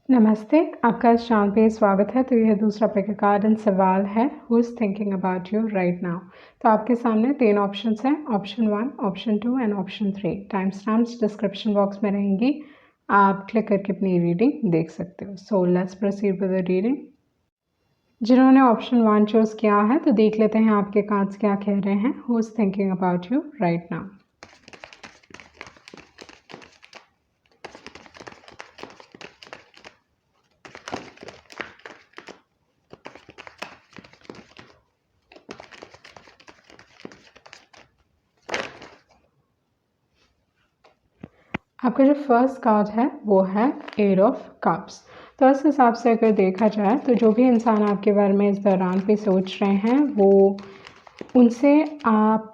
नमस्ते, आपका इस चैनल पे स्वागत है। तो यह दूसरा पिक कार्ड एंड सवाल है, who is thinking about you right now. तो आपके सामने 3 ऑप्शंस हैं, option 1, option 2 and option 3। Time stamps description box में रहेंगी, आप क्लिक करके अपनी रीडिंग देख सकते हो। So let's proceed with the reading. जिन्होंने ऑप्शन 1 चूज़ किया है तो देख लेते हैं आपके कार्ड्स क्या कह रहे हैं। Who is thinking about you right now. आपका जो फर्स्ट कार्ड है वो है 8 ऑफ कप्स। तो इस हिसाब से अगर देखा जाए तो जो भी इंसान आपके बारे में इस दौरान पे सोच रहे हैं वो उनसे आप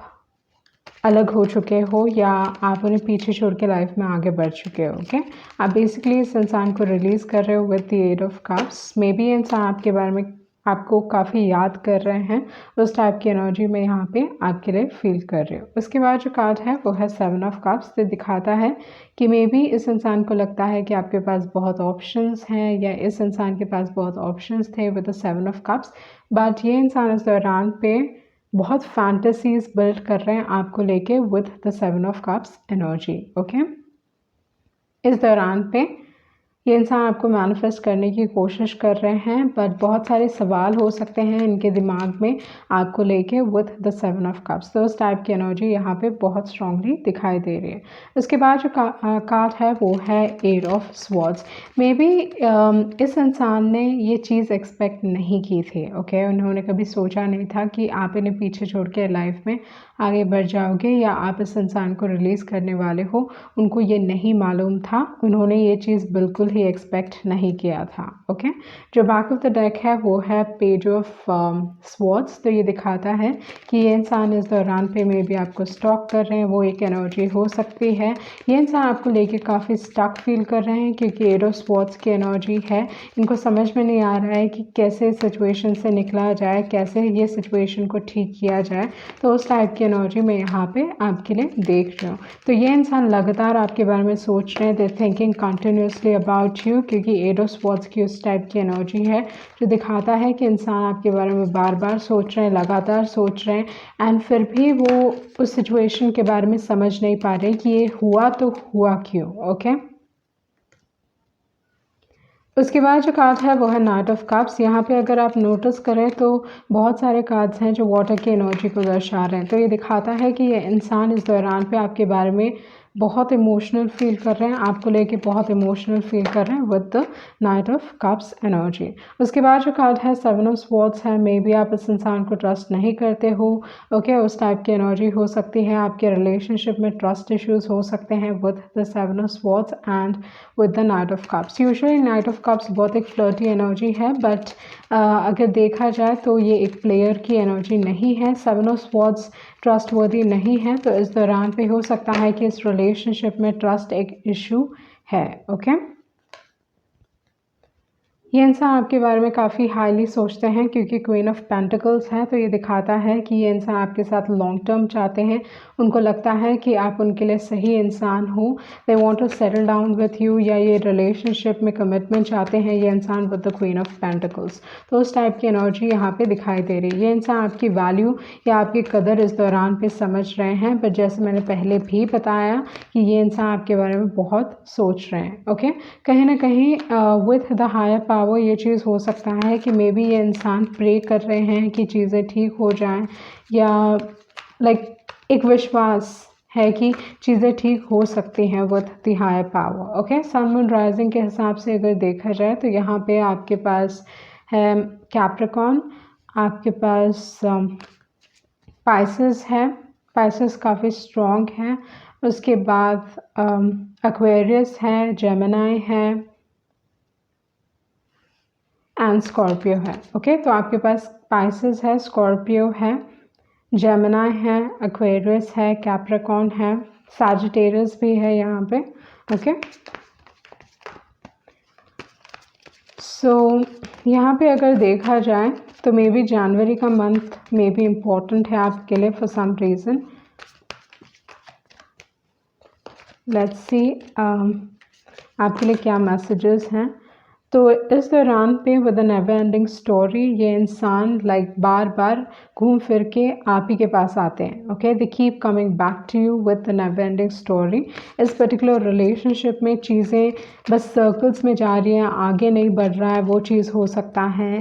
अलग हो चुके हो या आप उन्हें पीछे छोड़ के लाइफ में आगे बढ़ चुके हो। ओके, आप बेसिकली इस इंसान को रिलीज़ कर रहे हो with the 8 of cups. May be ये इंसान आपके बारे में आपको काफ़ी याद कर रहे हैं, उस टाइप की एनर्जी में यहाँ पे आपके लिए फील कर रहे हो। उसके बाद जो कार्ड है वो है 7 ऑफ कप्स। तो दिखाता है कि मे बी इस इंसान को लगता है कि आपके पास बहुत ऑप्शंस हैं या इस इंसान के पास बहुत ऑप्शंस थे with the 7 of cups, but ये इंसान इस दौरान पे बहुत फैंटेसीज बिल्ड कर रहे हैं आपको लेके with the 7 of cups energy. Okay, इस दौरान पे ये इंसान आपको मैनिफेस्ट करने की कोशिश कर रहे हैं, बट बहुत सारे सवाल हो सकते हैं इनके दिमाग में आपको लेके विद द 7 ऑफ कप्स। तो उस टाइप की एनर्जी यहाँ पे बहुत स्ट्रांगली दिखाई दे रही है। उसके बाद जो कार्ड है वो है 8 ऑफ स्वॉर्ड्स। मे बी इस इंसान ने ये चीज़ एक्सपेक्ट नहीं की थी। ओके, उन्होंने कभी सोचा नहीं था कि आप इन्हें पीछे छोड़ के लाइफ में आगे बढ़ जाओगे या आप इस इंसान को रिलीज़ करने वाले हो। उनको ये नहीं मालूम था, उन्होंने ये चीज़ बिल्कुल ही एक्सपेक्ट नहीं किया था। ओके, जो बैक ऑफ द डेक है वो है पेज ऑफ स्वॉर्ड्स। तो ये दिखाता है कि ये इंसान इस दौरान पे मे बी आपको स्टॉक कर रहे हैं, वो एक एनर्जी हो सकती है। ये इंसान आपको लेके काफ़ी स्टक फील कर रहे हैं क्योंकि 8 ऑफ स्वॉर्ड्स की एनर्जी है। इनको समझ में नहीं आ रहा है कि कैसे सिचुएशन से निकला जाए, कैसे ये सिचुएशन को ठीक किया जाए। तो उस टाइप की एनर्जी में यहाँ पे आपके लिए देख रही हूँ। तो ये इंसान लगातार आपके बारे में सोच रहे हैं, दे थिंकिंग कंटिन्यूसली अबाउट यू, क्योंकि 8 ऑफ स्वॉर्ड्स की उस टाइप की एनर्जी है जो दिखाता है कि इंसान आपके बारे में बार बार सोच रहे हैं, लगातार सोच रहे हैं, एंड फिर भी वो उस सिचुएशन के बारे में समझ नहीं पा रहे कि ये हुआ तो हुआ क्यों। ओके, उसके बाद जो कार्ड है वो है नाइट ऑफ कप्स। यहाँ पे अगर आप नोटिस करें तो बहुत सारे कार्ड्स हैं जो वाटर की एनर्जी को दर्शा रहे हैं। तो ये दिखाता है कि ये इंसान इस दौरान पे आपके बारे में बहुत इमोशनल फील कर रहे हैं, आपको लेके बहुत इमोशनल फील कर रहे हैं with the knight of cups energy. उसके बाद जो कार्ड है 7 ऑफ स्वॉर्ड्स है। मे बी आप इस इंसान को ट्रस्ट नहीं करते हो। ओके, उस टाइप की एनर्जी हो सकती है, आपके रिलेशनशिप में ट्रस्ट इश्यूज हो सकते हैं with the 7 of swords and with the knight of cups. Usually night of cups बहुत एक फ्लर्टी एनर्जी है, बट अगर देखा जाए तो ये एक प्लेयर की एनर्जी नहीं है। 7 ऑफ स्वॉर्ड्स ट्रस्टवर्दी नहीं है, तो इस दौरान पे हो सकता है कि इस रिलेशनशिप में ट्रस्ट एक इशू है। ओके, ये इंसान आपके बारे में काफ़ी हाईली सोचते हैं क्योंकि क्वीन ऑफ पेंटिकल्स है। तो ये दिखाता है कि ये इंसान आपके साथ लॉन्ग टर्म चाहते हैं, उनको लगता है कि आप उनके लिए सही इंसान हो। They want to settle down with you, या ये रिलेशनशिप में कमिटमेंट चाहते हैं ये इंसान with the queen of pentacles. तो उस टाइप की एनर्जी यहाँ पे दिखाई दे रही है। ये इंसान आपकी वैल्यू या आपकी कदर इस दौरान पे समझ रहे हैं, बट जैसे मैंने पहले भी बताया कि ये इंसान आपके बारे में बहुत सोच रहे हैं। ओके, कहीं ना कहीं विथ द हायर पावर ये चीज़ हो सकता है कि मे बी ये इंसान प्रे कर रहे हैं कि चीज़ें ठीक हो जाएं, या एक विश्वास है कि चीज़ें ठीक हो सकती हैं with the higher power. Okay, sun moon rising के हिसाब से अगर देखा जाए तो यहाँ पे आपके पास है कैप्रिकॉर्न, आपके पास पाइसेस है, पाइसेस काफ़ी स्ट्रॉन्ग है। उसके बाद एक्वेरियस है, जेमिनी है एंड स्कॉर्पियो है। ओके, तो आपके पास पाइसेस है, स्कॉर्पियो है, जेमिनी है, एक्वेरियस है, कैप्रिकॉर्न है, सैजिटेरियस भी है यहाँ पे। ओके, सो यहाँ पे अगर देखा जाए तो मे बी जनवरी का मंथ मे बी इम्पोर्टेंट है आपके लिए for some reason. Let's see आपके लिए क्या मैसेजेस हैं। तो इस दौरान पे with an never ending story ये इंसान बार बार घूम फिर के आप ही के पास आते हैं. Okay, they keep coming back to you with the never ending story. इस पर्टिकुलर रिलेशनशिप में चीज़ें बस सर्कल्स में जा रही हैं, आगे नहीं बढ़ रहा है, वो चीज़ हो सकता है.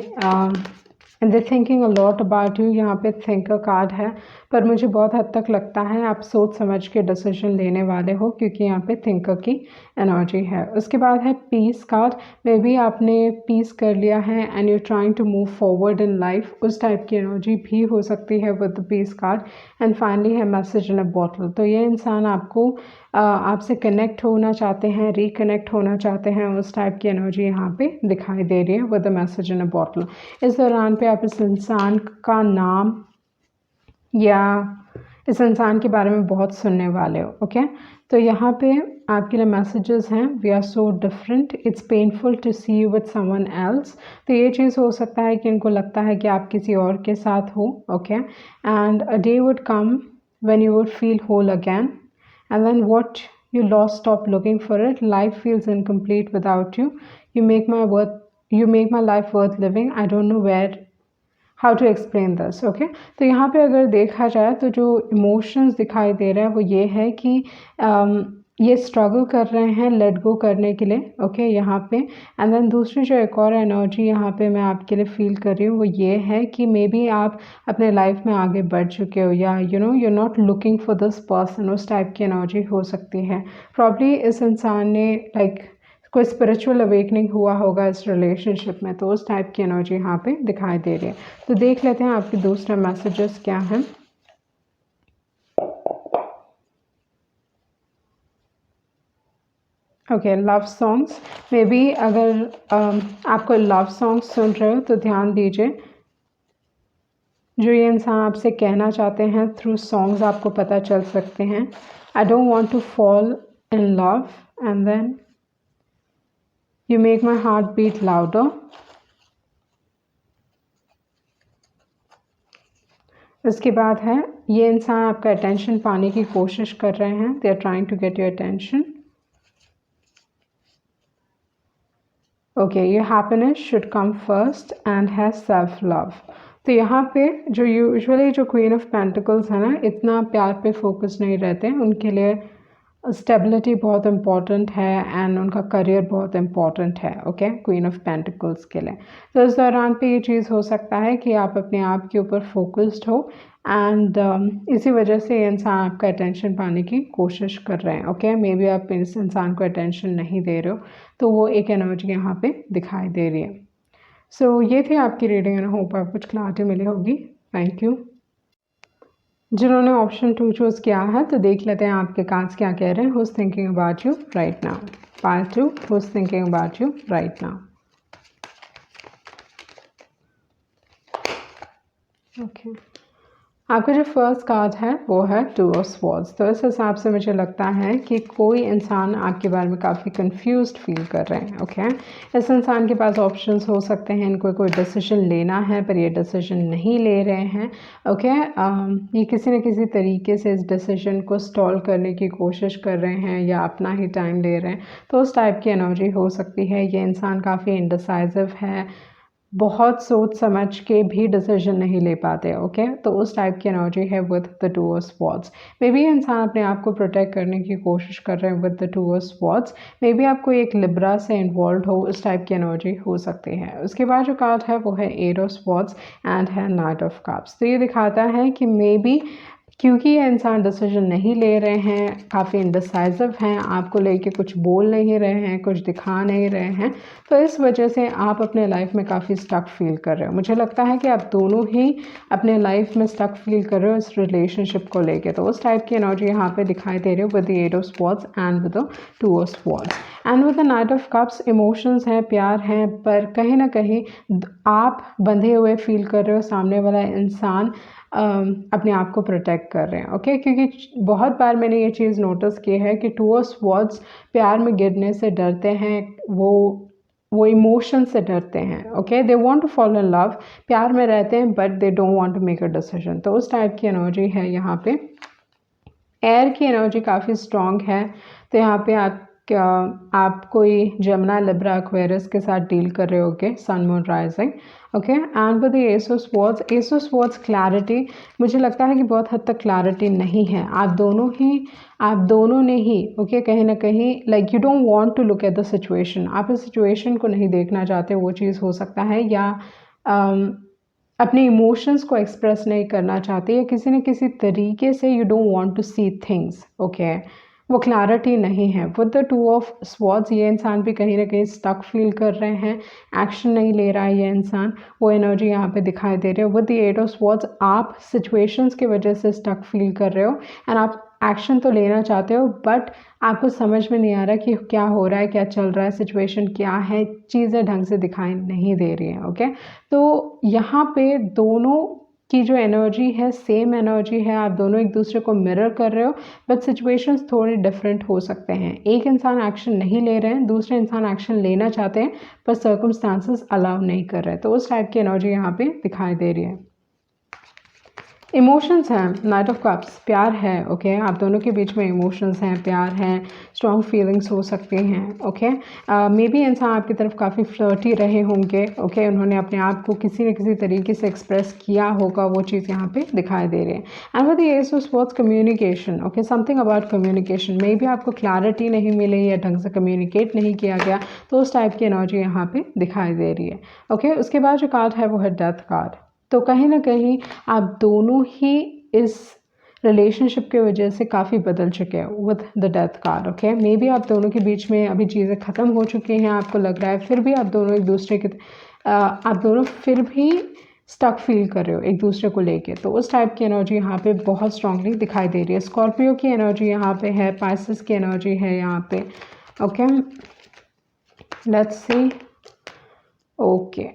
And they thinking a lot about you. यहाँ पे थिंकर कार्ड है, पर मुझे बहुत हद तक लगता है आप सोच समझ के डिसीजन लेने वाले हो, क्योंकि यहाँ पे थिंकर की एनर्जी है. उसके बाद है पीस कार्ड. मे बी आपने पीस कर लिया है and you trying to move forward in life, उस टाइप की एनर्जी भी हो सकती है with the peace card. And finally है मैसेज इन अ बॉटल. तो ये इंसान आपसे कनेक्ट होना चाहते हैं, रिकनेक्ट होना चाहते हैं, उस टाइप की एनर्जी यहाँ पे दिखाई दे रही है with the message in a bottle. इस दौरान पे आप इस इंसान का नाम या इस इंसान के बारे में बहुत सुनने वाले हो. ओके, तो यहाँ पे आपके लिए मैसेजेस हैं. We are so different, it's painful to see you with someone else. तो ये चीज़ हो सकता है कि इनको लगता है कि आप किसी और के साथ हो. Okay, and a day would come when you would feel whole again, and then what you lost, stop looking for it. Life feels incomplete without you. You make my life worth living. I don't know how to explain this. Okay, तो यहाँ पे अगर देखा जाए तो जो emotions दिखाई दे रहा है वो ये है कि ये स्ट्रगल कर रहे हैं लेट गो करने के लिए. ओके, यहाँ पे एंड देन दूसरी जो एक और एनर्जी यहाँ पे मैं आपके लिए फील कर रही हूँ वो ये है कि मे बी आप अपने लाइफ में आगे बढ़ चुके हो, या you're not looking for this person, उस टाइप की एनर्जी हो सकती है. प्रॉब्ली इस इंसान ने कोई स्पिरिचुअल अवेकनिंग हुआ होगा इस रिलेशनशिप में, तो उस टाइप की एनर्जी यहाँ पे दिखाई दे रही है. तो देख लेते हैं आपके दूसरा मैसेजेस क्या हैं. Okay, love songs. May be अगर आपको लव सॉन्ग्स सुन रहे हो तो ध्यान दीजिए, जो ये इंसान आपसे कहना चाहते हैं थ्रू सॉन्ग्स आपको पता चल सकते हैं. I don't want to fall in love and then you make my heart beat louder. उसके बाद है ये इंसान आपका अटेंशन पाने की कोशिश कर रहे हैं. They are trying to get your attention. Okay, your happiness should come first and has self love. तो यहाँ पे जो यूजुअली जो क्वीन ऑफ पेंटिकल्स है ना, इतना प्यार पे फोकस नहीं रहते. उनके लिए स्टेबिलिटी बहुत इम्पॉर्टेंट है एंड उनका करियर बहुत इम्पॉर्टेंट है. ओके, क्वीन ऑफ पेंटिकल्स के लिए. तो इस दौरान पे ये चीज़ हो सकता है कि आप अपने आप के ऊपर फोकस्ड हो एंड इसी वजह से ये इंसान आपका अटेंशन पाने की कोशिश कर रहे हैं. ओके, मे बी आप इस इंसान को अटेंशन नहीं दे रहे हो, तो वो एक एनर्जी यहाँ पे दिखाई दे रही है. सो ये थी आपकी रीडिंग एंड होप आपको कुछ क्लैरिटी मिली होगी. Thank you. जिन्होंने ऑप्शन 2 चूज़ किया है तो देख लेते हैं आपके कार्ड्स क्या कह रहे हैं. Who's thinking about you right now. Part 2, who's thinking about you right now. Okay, आपका जो फर्स्ट कार्ड है वो है टू ऑफ स्वॉर्ड्स. तो इस हिसाब से मुझे लगता है कि कोई इंसान आपके बारे में काफ़ी कंफ्यूज्ड फील कर रहे हैं. ओके, इस इंसान के पास ऑप्शंस हो सकते हैं, इनको कोई डिसीजन लेना है पर ये डिसीजन नहीं ले रहे हैं. ओके, ये किसी न किसी तरीके से इस डिसीजन को स्टॉल करने की कोशिश कर रहे हैं या अपना ही टाइम ले रहे हैं. तो उस टाइप की एनर्जी हो सकती है. ये इंसान काफ़ी इंडिसाइसिव है, बहुत सोच समझ के भी डिसीजन नहीं ले पाते. ओके, तो उस टाइप की एनर्जी है with the two of swords. May be इंसान अपने आप को प्रोटेक्ट करने की कोशिश कर रहे हैं with the two of swords. May be आपको एक लिब्रा से इन्वॉल्व हो, उस टाइप की एनर्जी हो सकती है. उसके बाद जो कार्ड है वो है एट ऑफ स्वॉर्ड्स एंड है नाइट ऑफ कप्स. तो ये दिखाता है कि मे बी क्योंकि ये इंसान डिसीजन नहीं ले रहे हैं, काफ़ी इंडिसाइसिव हैं, आपको लेके कुछ बोल नहीं रहे हैं, कुछ दिखा नहीं रहे हैं, तो इस वजह से आप अपने लाइफ में काफ़ी स्टक फील कर रहे हो. मुझे लगता है कि आप दोनों ही अपने लाइफ में स्टक फील कर रहे हो इस रिलेशनशिप को लेके. तो उस टाइप की एनर्जी यहाँ पे दिखाई दे रही हो with the eight of swords and with the two of swords and with the knight of cups. Emotions हैं, प्यार हैं, पर कहीं ना कहीं आप बंधे हुए फील कर रहे हो. सामने वाला इंसान अपने आप को प्रोटेक्ट कर रहे हैं. ओके, क्योंकि बहुत बार मैंने ये चीज़ नोटिस की है कि टू ऑफ स्वॉर्ड्स प्यार में गिरने से डरते हैं, वो इमोशन से डरते हैं. Okay, they want to follow in love, प्यार में रहते हैं but they don't want to make a decision. तो उस टाइप की एनर्जी है यहाँ पे. एयर की एनर्जी काफ़ी स्ट्रॉन्ग है, तो यहाँ पे आप क्या आप कोई जमुना लिब्रा एक्वेरियस के साथ डील कर रहे होगे, sun moon rising. Okay, and with the ace of swords clarity, मुझे लगता है कि बहुत हद तक क्लैरिटी नहीं है। आप दोनों ने ही ओके कहीं ना कहीं like you don't want to look at the situation, आप इस सिचुएशन को नहीं देखना चाहते, वो चीज़ हो सकता है, या अपने इमोशंस को एक्सप्रेस नहीं करना चाहते, या किसी न किसी तरीके से you don't want to see things. Okay, वो क्लैरिटी नहीं है। With the two of swords, ये इंसान भी कहीं ना कहीं स्टक फील कर रहे हैं, एक्शन नहीं ले रहा है ये इंसान, वो एनर्जी यहाँ पे दिखाई दे रही है। With the eight of swords, आप सिचुएशंस की वजह से स्टक फील कर रहे हो एंड आप एक्शन तो लेना चाहते हो, बट आपको समझ में नहीं आ रहा कि क्या हो रहा है, क्या चल रहा है, सिचुएशन क्या है, चीज़ें ढंग से दिखाई नहीं दे रही हैं। ओके, तो यहाँ पे दोनों की जो एनर्जी है सेम एनर्जी है, आप दोनों एक दूसरे को मिरर कर रहे हो, बट सिचुएशंस थोड़े डिफरेंट हो सकते हैं। एक इंसान एक्शन नहीं ले रहे हैं, दूसरे इंसान एक्शन लेना चाहते हैं, पर सर्कमस्टांसेस अलाउ नहीं कर रहे, तो उस टाइप की एनर्जी यहाँ पे दिखाई दे रही है। इमोशंस हैं, नाइट ऑफ कप्स, प्यार है। ओके, आप दोनों के बीच में इमोशंस हैं, प्यार है, स्ट्रॉन्ग फीलिंग्स हो सकती हैं। ओके, मे बी इंसान आपकी तरफ काफ़ी फ्लर्टी रहे होंगे। ओके, उन्होंने अपने आप को किसी न किसी तरीके से एक्सप्रेस किया होगा, वो चीज़ यहाँ पे दिखाई दे रही है। And with the ace of swords, communication. Okay, something about communication, may be आपको क्लैरिटी नहीं मिली या ढंग से कम्युनिकेट नहीं किया गया, तो उस टाइप की एनर्जी यहाँ पे दिखाई दे रही है। ओके, उसके बाद जो कार्ड है वो है डेथ कार्ड। तो कहीं ना कहीं आप दोनों ही इस रिलेशनशिप के वजह से काफ़ी बदल चुके हैं with the death card. Okay, may be आप दोनों के बीच में अभी चीज़ें ख़त्म हो चुकी हैं, आपको लग रहा है, फिर भी आप दोनों एक दूसरे के आप दोनों फिर भी स्टक फील कर रहे हो एक दूसरे को लेके, तो उस टाइप की एनर्जी यहाँ पे बहुत स्ट्रांगली दिखाई दे रही है। स्कॉर्पियो की एनर्जी यहाँ पे है, पाइसेस की एनर्जी है यहाँ पे। Okay, let's see. ओके,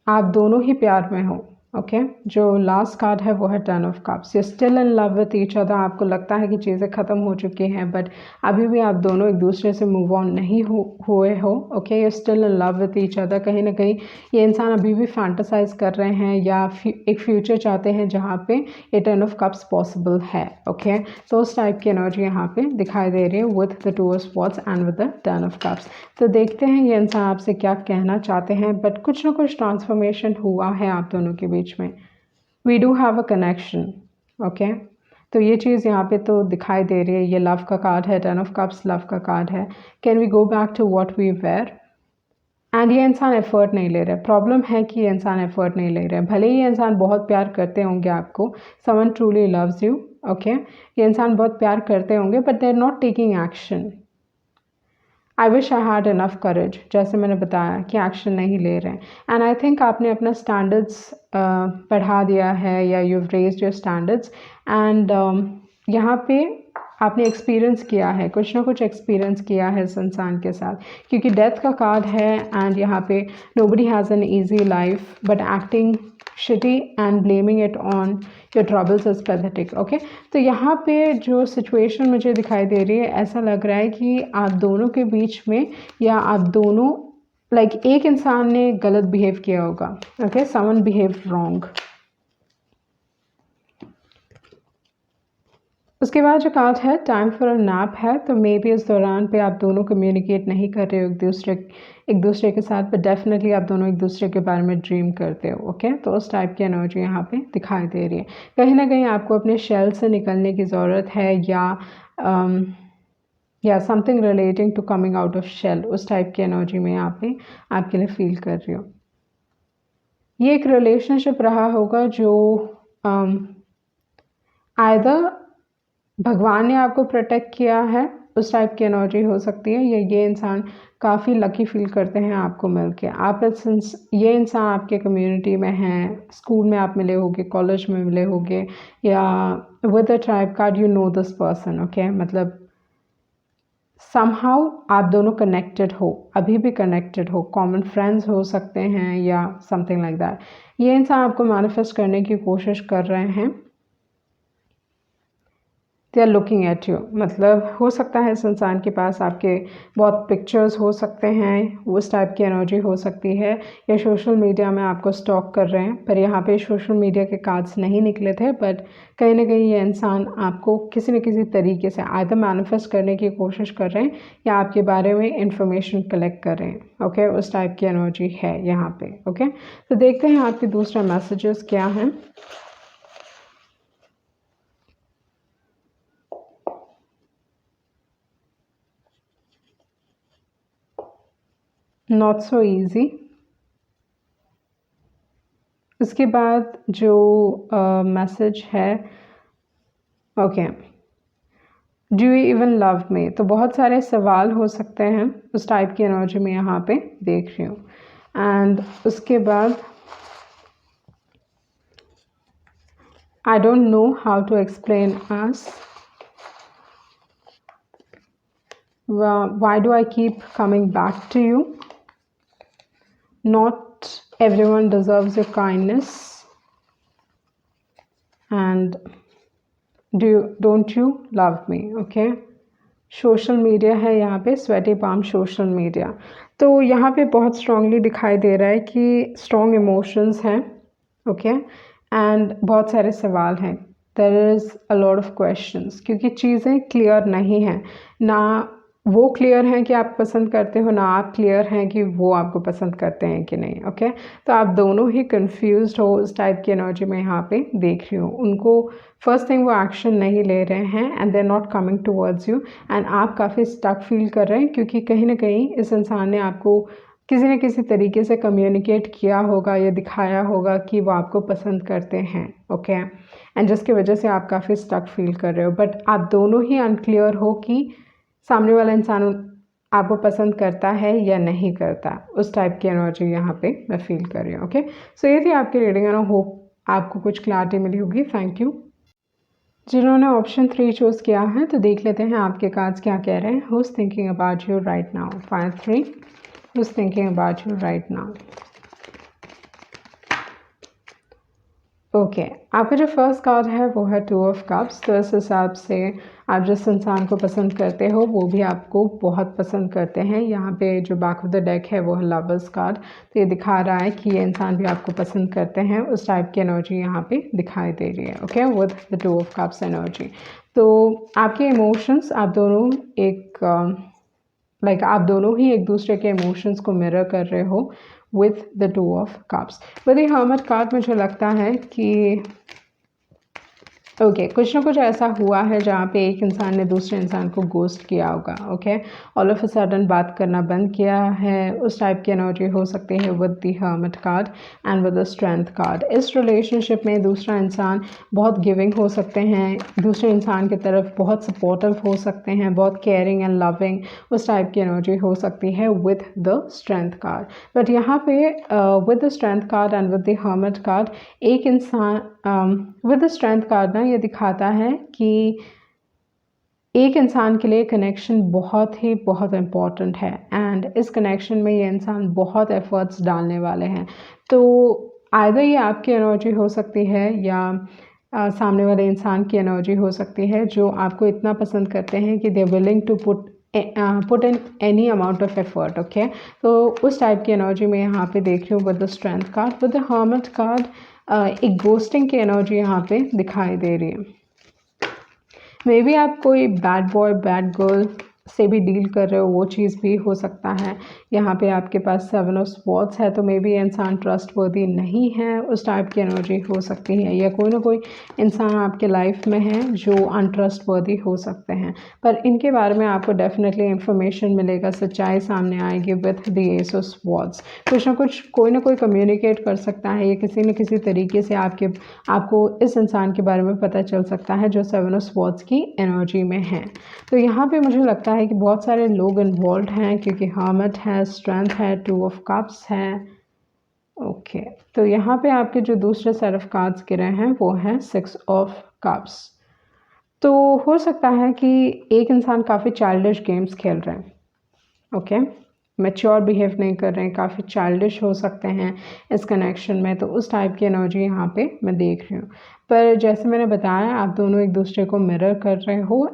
आप दोनों ही प्यार में हो। ओके, जो लास्ट कार्ड है वो है ten of cups. You still in love with each other, आपको लगता है कि चीज़ें ख़त्म हो चुकी हैं, बट अभी भी आप दोनों एक दूसरे से मूव ऑन नहीं हुए हो। Okay, you still in love with each other, कहीं ना कहीं ये इंसान अभी भी फैंटासाइज कर रहे हैं या एक फ्यूचर चाहते हैं जहाँ पे ये टेन ऑफ कप्स पॉसिबल है। ओके, तो उस टाइप की एनर्जी यहाँ पे दिखाई दे रही है with the two of swords and with the ten of cups. तो देखते हैं ये इंसान आपसे क्या कहना चाहते हैं, बट कुछ ना कुछ ट्रांसफॉर्मेशन हुआ है आप दोनों के बीच में। We do have a connection. Okay, तो ये चीज़ यहाँ पे तो दिखाई दे रही है। ये लव का कार्ड है, टेन ऑफ कप्स लव का कार्ड है। Can we go back to what we were. And ये इंसान एफर्ट नहीं ले रहे। प्रॉब्लम है कि ये इंसान एफर्ट नहीं ले रहे। भले ही ये इंसान बहुत प्यार करते होंगे आपको, someone truly loves you. Okay, ये इंसान बहुत प्यार करते होंगे, but they are not taking action. I wish I had enough courage, जैसे मैंने बताया कि एक्शन नहीं ले रहे हैं। एंड आई थिंक आपने अपना स्टैंडर्ड्स बढ़ा दिया है, या you have raised your standards, and यहाँ पे आपने एक्सपीरियंस किया है, कुछ ना कुछ एक्सपीरियंस किया है इस इंसान के साथ, क्योंकि डेथ का कार्ड है एंड यहाँ पे nobody has an easy life but acting shitty and blaming it on your troubles is pathetic. Okay, तो यहाँ पे जो सिचुएशन मुझे दिखाई दे रही है, ऐसा लग रहा है कि आप दोनों के बीच में, या आप दोनों लाइक एक इंसान ने गलत बिहेव किया होगा। Okay, someone behave wrong. उसके बाद जो कार्ड है टाइम फॉर अ नैप है, तो मे बी इस दौरान पे आप दोनों कम्युनिकेट नहीं कर रहे हो एक दूसरे के साथ, पर डेफिनेटली आप दोनों एक दूसरे के बारे में ड्रीम करते हो। ओके, तो उस टाइप की एनर्जी यहाँ पे दिखाई दे रही है। कहीं ना कहीं आपको अपने शेल से निकलने की ज़रूरत है, या something relating to coming out of shell, उस टाइप की एनर्जी में यहाँ पे आपके लिए फील कर रही हो। ये एक रिलेशनशिप रहा होगा जो आइदर भगवान ने आपको प्रोटेक्ट किया है, उस टाइप की एनर्जी हो सकती है, या ये इंसान काफ़ी लकी फील करते हैं आपको मिलके। ये इंसान आपके कम्युनिटी में हैं, स्कूल में आप मिले होगे, कॉलेज में मिले होगे, या with a tribe card you know this person. Okay, मतलब समहाउ आप दोनों कनेक्टेड हो, अभी भी कनेक्टेड हो, कॉमन फ्रेंड्स हो सकते हैं या समथिंग लाइक दैट। ये इंसान आपको मैनिफेस्ट करने की कोशिश कर रहे हैं। They are looking at you, मतलब हो सकता है इस इंसान के पास आपके बहुत पिक्चर्स हो सकते हैं, उस टाइप की एनर्जी हो सकती है, या सोशल मीडिया में आपको स्टॉक कर रहे हैं। पर यहाँ पे सोशल मीडिया के कार्ड्स नहीं निकले थे, बट कहीं ना कहीं ये इंसान आपको किसी न किसी तरीके से आइदर मैनिफेस्ट करने की कोशिश कर रहे हैं या आपके बारे में इंफॉर्मेशन कलेक्ट कर रहे हैं। ओके, उस टाइप की एनर्जी है यहाँ पे। ओके, तो देखते हैं आपके दूसरा मैसेजेस क्या हैं। Not so easy. उसके बाद जो मैसेज है, okay, do you even love me, तो बहुत सारे सवाल हो सकते हैं, उस टाइप की एनर्जी में यहाँ पे देख रही हूँ। एंड उसके बाद I don't know how to explain us, why do I keep coming back to you, not everyone deserves your kindness, and don't you love me। Okay, social media है यहाँ पे, स्वेटी पाम सोशल मीडिया। तो यहाँ पे बहुत strongly दिखाई दे रहा है कि स्ट्रॉन्ग इमोशंस हैं। ओके, एंड बहुत सारे सवाल हैं, there is a lot of questions, क्योंकि चीज़ें क्लियर नहीं हैं, ना वो क्लियर हैं कि आप पसंद करते हो, ना आप क्लियर हैं कि वो आपको पसंद करते हैं कि नहीं। ओके, तो आप दोनों ही कंफ्यूज्ड हो, उस टाइप की एनर्जी में यहाँ पे देख रही हूँ। उनको फर्स्ट थिंग वो एक्शन नहीं ले रहे हैं and they are not coming towards you, and आप काफ़ी स्टक फील कर रहे हैं, क्योंकि कहीं ना कहीं इस इंसान ने आपको किसी न किसी तरीके से कम्युनिकेट किया होगा या दिखाया होगा कि वो आपको पसंद करते हैं। ओके, एंड जिसकी वजह से आप काफ़ी स्टक फील कर रहे हो, बट आप दोनों ही अनक्लियर हो कि सामने वाला इंसान आपको पसंद करता है या नहीं करता। उस टाइप की एनर्जी यहाँ पे मैं फील कर रही हूँ। ओके, सो ये थी आपकी रीडिंग, एंड आई होप आपको कुछ क्लैरिटी मिली होगी। Thank you. जिन्होंने ऑप्शन 3 चूज़ किया है, तो देख लेते हैं आपके कार्ड्स क्या कह रहे हैं। Who's thinking about you right now, 5-3, who's thinking about you right now. Okay, आपका जो फर्स्ट कार्ड है वो है 2 ऑफ कप्स। तो इस हिसाब से आप जिस इंसान को पसंद करते हो वो भी आपको बहुत पसंद करते हैं। यहाँ पे जो बैक ऑफ द डेक है वो है लवर्स कार्ड, तो ये दिखा रहा है कि ये इंसान भी आपको पसंद करते हैं। उस टाइप की एनर्जी यहाँ पे दिखाई दे रही है। Okay, with the 2 of cups energy. तो आपके इमोशंस, आप दोनों आप दोनों ही एक दूसरे के इमोशंस को मिरर कर रहे हो with the 2 of cups। With the hermit card मुझे लगता है कि ओके, कुछ ना कुछ ऐसा हुआ है जहाँ पे एक इंसान ने दूसरे इंसान को गोस्ट किया होगा। Okay, all of a sudden बात करना बंद किया है, उस टाइप की एनर्जी हो सकती है with the hermit card and with the strength card. इस रिलेशनशिप में दूसरा इंसान बहुत गिविंग हो सकते हैं, दूसरे इंसान की तरफ बहुत सपोर्टिव हो सकते हैं, बहुत केयरिंग एंड लविंग, उस टाइप की एनर्जी हो सकती है with the strength card. But यहाँ पे with the strength card and with the hermit card, एक इंसान विद द स्ट्रेंथ कार्ड ना ये दिखाता है कि एक इंसान के लिए कनेक्शन बहुत इम्पॉर्टेंट है, एंड इस कनेक्शन में ये इंसान बहुत एफर्ट्स डालने वाले हैं। तो आइदर ये आपकी एनर्जी हो सकती है या सामने वाले इंसान की एनर्जी हो सकती है, जो आपको इतना पसंद करते हैं कि they are willing to put in any amount of effort. Okay, तो उस टाइप की एनर्जी में यहाँ पे देख रही हूँ with the strength card. With the hermit card एक गोस्टिंग की एनर्जी यहाँ पे दिखाई दे रही है। मे बी आप कोई बैड बॉय बैड गर्ल से भी डील कर रहे हो, वो चीज़ भी हो सकता है। यहाँ पे आपके पास 7 ऑफ स्वॉर्ड्स है, तो मे बी इंसान ट्रस्टवर्दी नहीं है, उस टाइप की एनर्जी हो सकती है, या कोई ना कोई इंसान आपके लाइफ में है जो अनट्रस्टवर्दी हो सकते हैं। पर इनके बारे में आपको डेफिनेटली इंफॉर्मेशन मिलेगा, सच्चाई सामने आएगी with the ace of swords. कुछ ना कुछ कोई ना कोई कम्युनिकेट कर सकता है, ये किसी न किसी तरीके से आपको इस इंसान के बारे में पता चल सकता है जो 7 ऑफ स्वॉर्ड्स की एनर्जी में है। तो यहाँ पे मुझे लगता है कि बहुत सारे लोग इन्वॉल्व हैं, क्योंकि हर्मिट है, स्ट्रेंथ है, 2 ऑफ कप्स है। ओके, तो यहाँ पे आपके जो दूसरे सेट ऑफ कार्ड्स गिरे हैं वो है 6 ऑफ कप्स। तो हो सकता है कि एक इंसान काफ़ी चाइल्डिश गेम्स खेल रहे हैं। ओके, मैच्योर बिहेव नहीं कर रहे हैं, काफ़ी चाइल्डिश हो सकते हैं इस कनेक्शन में, तो उस टाइप की एनर्जी यहाँ पे मैं देख रही हूँ। पर जैसे मैंने बताया, आप दोनों एक दूसरे को मिरर कर रहे हो,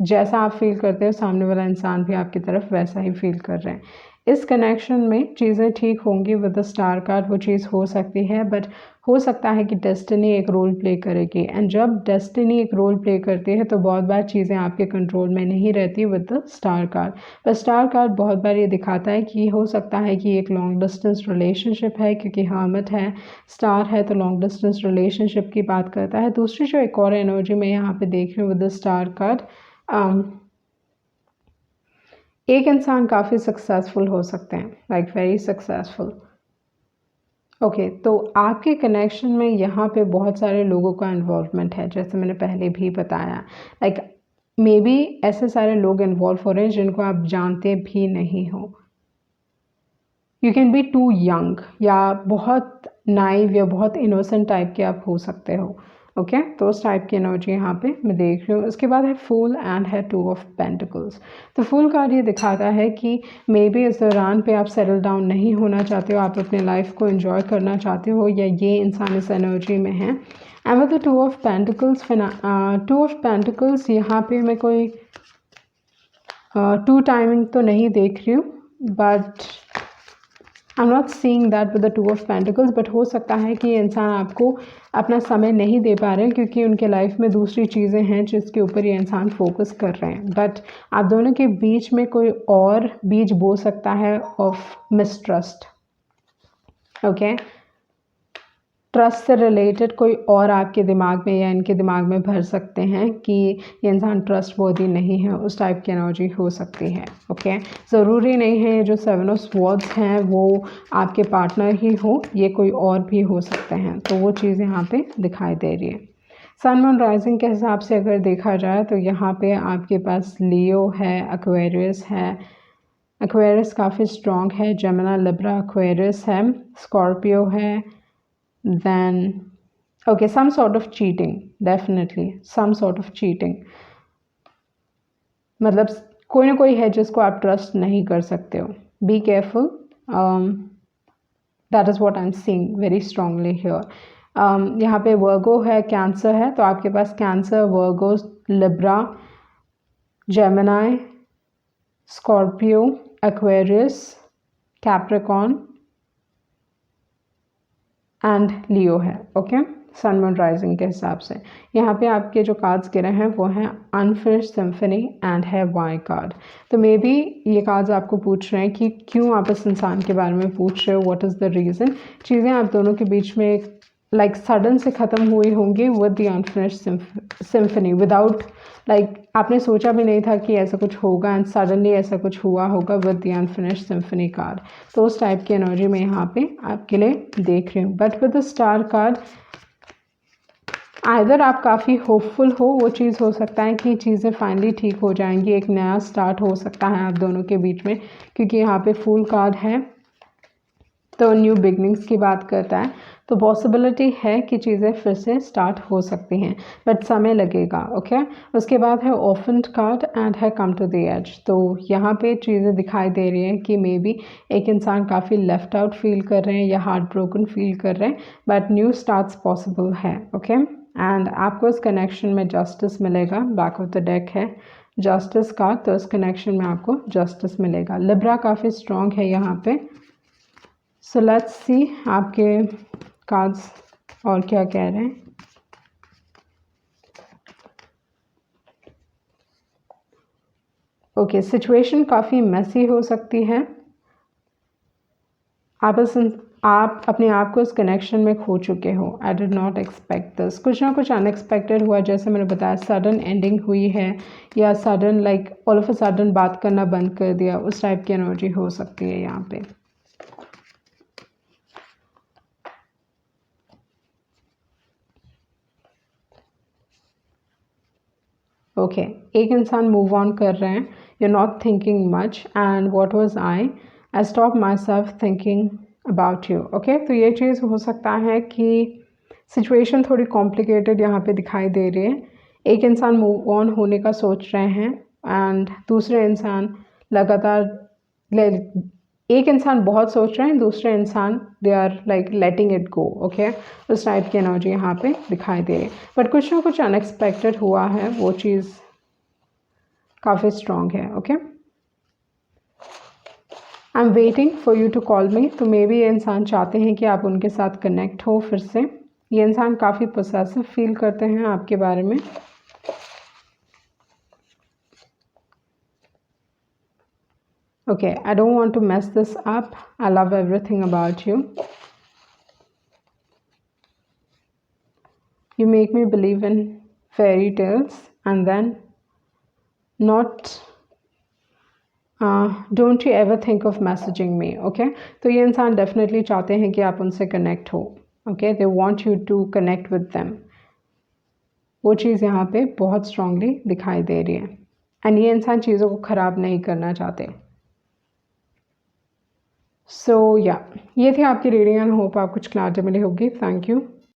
जैसा आप फील करते हो सामने वाला इंसान भी आपकी तरफ वैसा ही फील कर रहे हैं। इस कनेक्शन में चीज़ें ठीक होंगी विद द स्टार कार्ड, वो चीज़ हो सकती है, बट हो सकता है कि डेस्टिनी एक रोल प्ले करेगी, एंड जब डेस्टिनी एक रोल प्ले करती है तो बहुत बार चीज़ें आपके कंट्रोल में नहीं रहती विद द स्टार कार्ड। पर स्टार कार्ड बहुत बार ये दिखाता है कि हो सकता है कि एक लॉन्ग डिस्टेंस रिलेशनशिप है, क्योंकि हर्मिट है, स्टार है, तो लॉन्ग डिस्टेंस रिलेशनशिप की बात करता है। दूसरी जो एक और एनर्जी मैं यहाँ पे देख रही हूँ विद द स्टार कार्ड, एक इंसान काफ़ी सक्सेसफुल हो सकते हैं, लाइक वेरी सक्सेसफुल। ओके, तो आपके कनेक्शन में यहाँ पे बहुत सारे लोगों का इन्वॉल्वमेंट है, जैसे मैंने पहले भी बताया। लाइक मे बी ऐसे सारे लोग इन्वॉल्व हो रहे हैं जिनको आप जानते भी नहीं हो। You can be too young, या बहुत नाइव या बहुत इनोसेंट टाइप के आप हो सकते हो। ओके, तो उस टाइप की एनर्जी यहाँ पे मैं देख रही हूँ। उसके बाद है फूल एंड है 2 ऑफ पेंटिकल्स। तो फूल कार्ड ये दिखाता है कि मे बी इस दौरान पे आप सेटल डाउन नहीं होना चाहते हो, आप अपने लाइफ को एंजॉय करना चाहते हो, या ये इंसान इस एनर्जी में है। And with the 2 of pentacles, 2 of pentacles यहाँ पे मैं कोई 2 टाइमिंग तो नहीं देख रही हूँ, but I am not seeing that with the 2 of pentacles. But हो सकता है कि ये इंसान आपको अपना समय नहीं दे पा रहे हैं, क्योंकि उनके लाइफ में दूसरी चीज़ें हैं जिसके ऊपर ये इंसान फोकस कर रहे हैं। बट आप दोनों के बीच में कोई और बीज बो सकता है ऑफ मिसट्रस्ट। ओके, ट्रस्ट से रिलेटेड कोई और आपके दिमाग में या इनके दिमाग में भर सकते हैं कि ये इंसान ट्रस्ट वर्दी नहीं है, उस टाइप की एनर्जी हो सकती है। ओके, ज़रूरी नहीं है ये जो 7 ऑफ स्वॉर्ड्स हैं वो आपके पार्टनर ही हो, ये कोई और भी हो सकते हैं, तो वो चीज़ यहाँ पे दिखाई दे रही है। सन मून राइजिंग के हिसाब से अगर देखा जाए तो यहाँ पे आपके पास लियो है, एक्वेरियस है, एक्वेरियस काफ़ी स्ट्रॉन्ग है, जेमिनी, लिब्रा, एक्वेरियस है, स्कॉर्पियो है, then okay, some sort of cheating, definitely some sort of cheating, मतलब कोई ना कोई है जिसको आप ट्रस्ट नहीं कर सकते हो। Be careful, that is what I am seeing very strongly here. यहाँ पे वर्गो है, कैंसर है, तो आपके पास Cancer, Virgo, Libra, Gemini, Scorpio, Aquarius, Capricorn and Leo है। ओके, सन मून राइजिंग के हिसाब से यहाँ पे आपके जो कार्ड्स गिरे हैं वो हैं अनफिनिश्ड सिम्फनी एंड है वाई कार्ड। तो मे बी ये कार्ड्स आपको पूछ रहे हैं कि क्यों आप इस इंसान के बारे में पूछ रहे हो, व्हाट इज़ द रीज़न। चीज़ें आप दोनों के बीच में लाइक सडन से ख़त्म हुई होंगी with the unfinished symphony, without like आपने सोचा भी नहीं था कि ऐसा कुछ होगा, एंड सडनली ऐसा कुछ हुआ होगा with the unfinished symphony card. तो उस टाइप की एनर्जी में यहाँ पे आपके लिए देख रही हूँ। But with the star card, either आप काफ़ी होपफुल हो, वो चीज़ हो सकता है कि चीज़ें फाइनली ठीक हो जाएंगी, एक नया स्टार्ट हो सकता है आप दोनों के बीच में, क्योंकि यहाँ पे फूल कार्ड है तो न्यू बिगनिंग्स की बात करता है, तो पॉसिबिलिटी है कि चीज़ें फिर से स्टार्ट हो सकती हैं, बट समय लगेगा। ओके, उसके बाद है ऑफेंट कार्ड एंड है कम टू द एज। तो यहाँ पे चीज़ें दिखाई दे रही हैं कि मे बी एक इंसान काफ़ी लेफ्ट आउट फील कर रहे हैं या हार्ट ब्रोकन फील कर रहे हैं, बट न्यू स्टार्ट्स पॉसिबल है। ओके, एंड आपको इस कनेक्शन में जस्टिस मिलेगा, बैक ऑफ द डेक है जस्टिस का, तो इस कनेक्शन में आपको जस्टिस मिलेगा। लिब्रा काफ़ी स्ट्रॉन्ग है यहाँ पे। सो लेट्स सी आपके कार्ड्स और क्या कह रहे हैं। ओके, सिचुएशन काफ़ी मैसी हो सकती है। आप अपने आप को इस कनेक्शन में खो चुके हो। I did not expect this, कुछ ना कुछ अनएक्सपेक्टेड हुआ, जैसे मैंने बताया सडन एंडिंग हुई है, या sudden like all of a sudden बात करना बंद कर दिया, उस टाइप की एनर्जी हो सकती है यहाँ पे। ओके, एक इंसान मूव ऑन कर रहे हैं, you not thinking much, and what was I stop my self thinking about you. Okay, तो ये चीज़ हो सकता है कि सिचुएशन थोड़ी कॉम्प्लिकेटेड यहाँ पे दिखाई दे रही है। एक इंसान मूव ऑन होने का सोच रहे हैं, एंड दूसरे इंसान लगातार एक इंसान बहुत सोच रहा है, दूसरे इंसान they are like letting it go, okay. उस टाइप की एनर्जी यहाँ पे दिखाई दे रही है, बट कुछ ना कुछ अनएक्सपेक्टेड हुआ है, वो चीज़ काफ़ी स्ट्रॉन्ग है, okay. I am waiting for you to call me. तो मे बी ये इंसान चाहते हैं कि आप उनके साथ कनेक्ट हो फिर से। ये इंसान काफ़ी पोसेसिव फील करते हैं आपके बारे में। Okay, I don't want to mess this up. I love everything about you. You make me believe in fairy tales and then don't you ever think of messaging me, okay? तो ये इंसान definitely चाहते हैं कि आप उनसे connect हो, okay? They want you to connect with them. वो चीज़ यहाँ पे बहुत strongly दिखाई दे रही है, and ये इंसान चीज़ों को ख़राब नहीं करना चाहते। सो या ये थी आपकी रीडिंग एंड होप आप कुछ क्लैरिटी मिली होगी। Thank you.